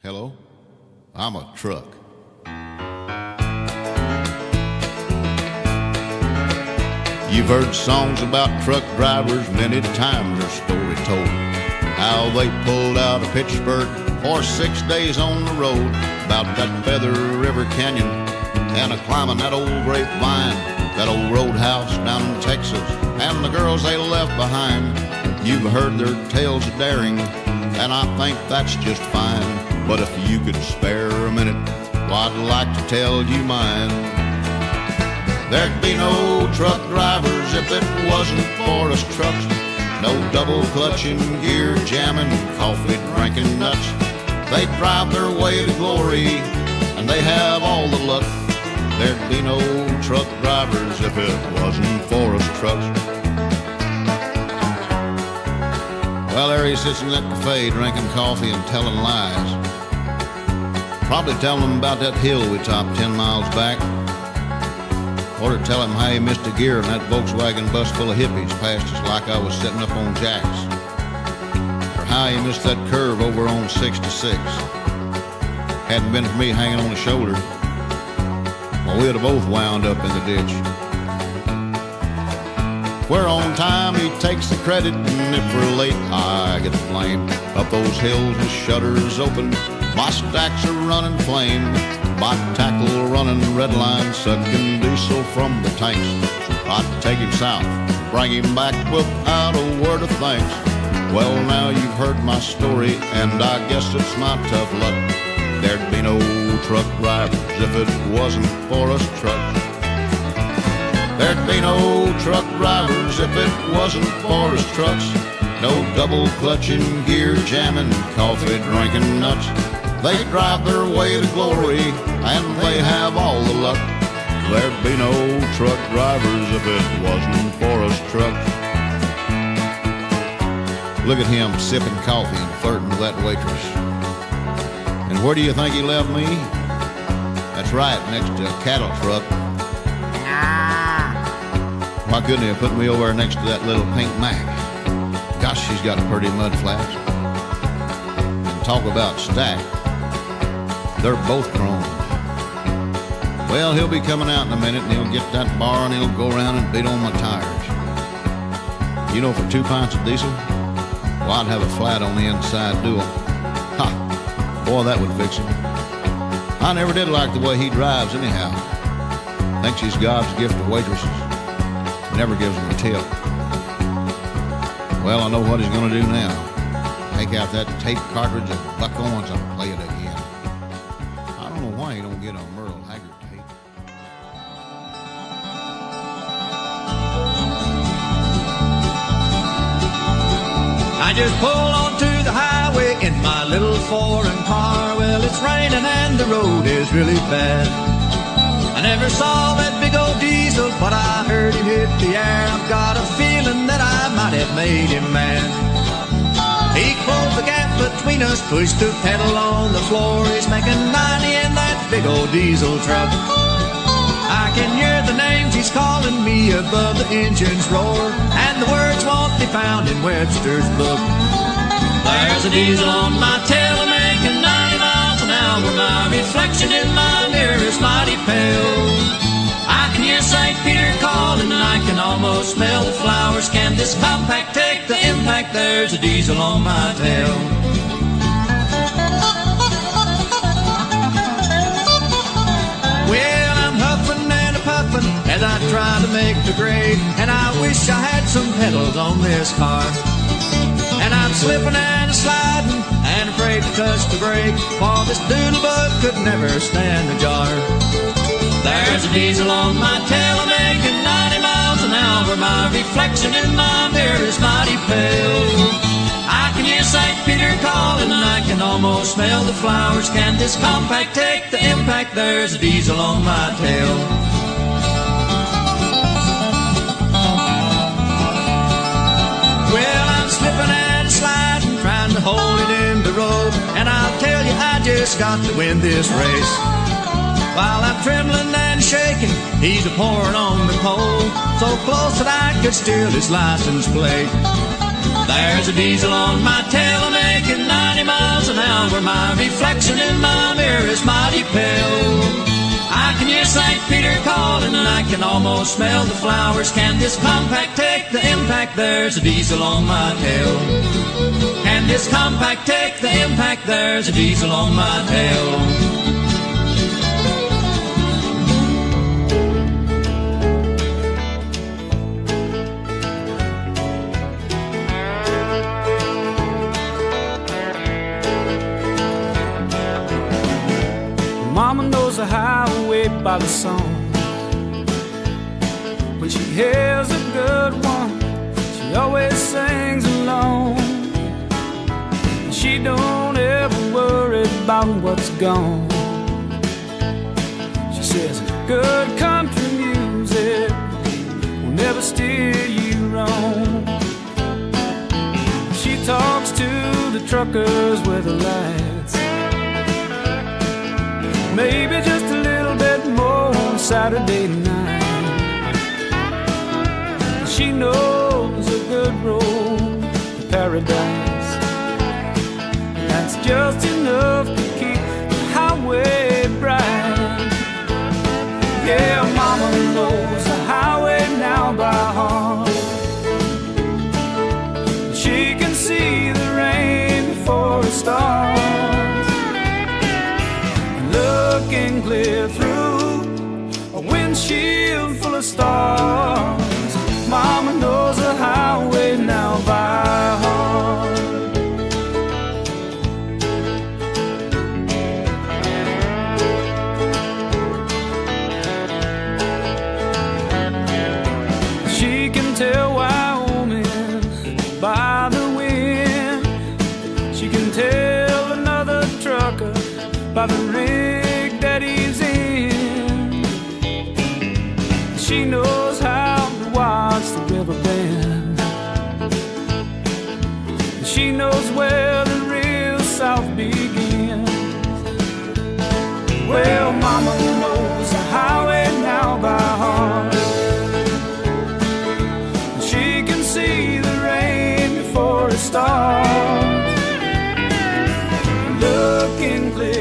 Hello, I'm a truck. You've heard songs about truck drivers, many times their story told. How they pulled out of Pittsburgh for 6 days on the road, about that Feather River Canyon and climbing that old grapevine, that old roadhouse down in Texas, and the girls they left behind. You've heard their tales of daring, and I think that's just fine. But if you could spare a minute, well, I'd like to tell you mine. There'd be no truck drivers if it wasn't for us trucks. No double clutching, gear jamming, coffee drinking nuts. They drive their way to glory, and they have all the luck. There'd be no truck drivers if it wasn't for us trucks. Well, there he sits in that cafe drinking coffee and telling lies. Probably telling them about that hill we topped 10 miles back. Or to tell him how he missed a gear in that Volkswagen bus full of hippies past us like I was sitting up on jacks. Or how he missed that curve over on 66. Hadn't been for me hanging on his shoulder, well, we'd have both wound up in the ditch. Where on time he takes the credit, and if we're late, I get the blame. Up those hills with shutters open, my stacks are running flame. My tackle running red line, sucking diesel from the tanks. I'd take him south, bring him back without a word of thanks. Well, now you've heard my story, and I guess it's my tough luck. There'd be no truck drivers if it wasn't for us trucks. There'd be no truck drivers if it wasn't for us trucks. No double clutching, gear jamming, coffee drinking nuts. They drive their way to glory, and they have all the luck. There'd be no truck drivers if it wasn't for us trucks. Look at him sipping coffee and flirting with that waitress. And where do you think he left me? That's right, next to a cattle truck. Why couldn't he have put me over there next to that little pink Mac? Gosh, she's got pretty mud flaps. And talk about stacked. They're both grown. Well, he'll be coming out in a minute, and he'll get that bar, and he'll go around and beat on my tires. You know, for 2 pints of diesel, well, I'd have a flat on the inside dual. Ha! Boy, that would fix him. I never did like the way he drives anyhow. Thinks he's God's gift to waitresses. Never gives them a tip. Well, I know what he's going to do now. Take out that tape cartridge of Buck Owens and play it again. I don't know why he don't get a Merle Haggard tape. I just pulled onto the highway in my little foreign car. Well, it's raining and the road is really bad. I never saw that big old diesel, but I heard him hit the air. I've got a feeling that I might have made him mad. He closed the gap between us, pushed the pedal on the floor. He's making 90 in that big old diesel truck. I can hear the names he's calling me above the engine's roar, and the words won't be found in Webster's book. There's a diesel on my tail making 90 miles an hour. My reflection in my mirror is mighty pale. I can hear St. Peter calling, and I can almost smell the flowers. Can this compact take the impact? There's a diesel on my tail. Well, I'm huffing and a-puffing as I try to make the grade, and I wish I had some pedals on this car. And I'm slipping and sliding and afraid to touch the brake, for this doodlebug could never stand the jar. There's a diesel on my tail making 90 miles an hour. My reflection in my mirror is mighty pale. I can hear St. Peter calling, and I can almost smell the flowers. Can this compact take the impact? There's a diesel on my tail. Well, I'm slipping and sliding, trying to hold it in the road, and I'll tell you, I just got to win this race. While I'm trembling and shaking, he's a-pouring on the pole, so close that I could steal his license plate. There's a diesel on my tail making 90 miles an hour. My reflection pill. I can hear St. Peter calling and I can almost smell the flowers. Can this compact take the impact? There's a diesel on my tail. Can this compact take the impact? There's a diesel on my tail. Mama knows the highway by the song. When she hears a good one, she always sings along. And she don't ever worry about what's gone. She says good country music will never steer you wrong. She talks to the truckers with the lights, maybe just a little bit more on Saturday night. She knows a good road to paradise. That's just enough to keep the highway bright. Yeah, Mama knows the highway now by heart. She can see the rain before it starts, looking clear through a windshield full of stars. Mama knows the highway now by heart. She can tell Wyoming by the wind. She can tell another trucker by the rig that he's in. She knows how to watch the river bend. She knows where the real South begins. Well, Mama knows the highway now by heart. She can see the rain before it starts, looking clear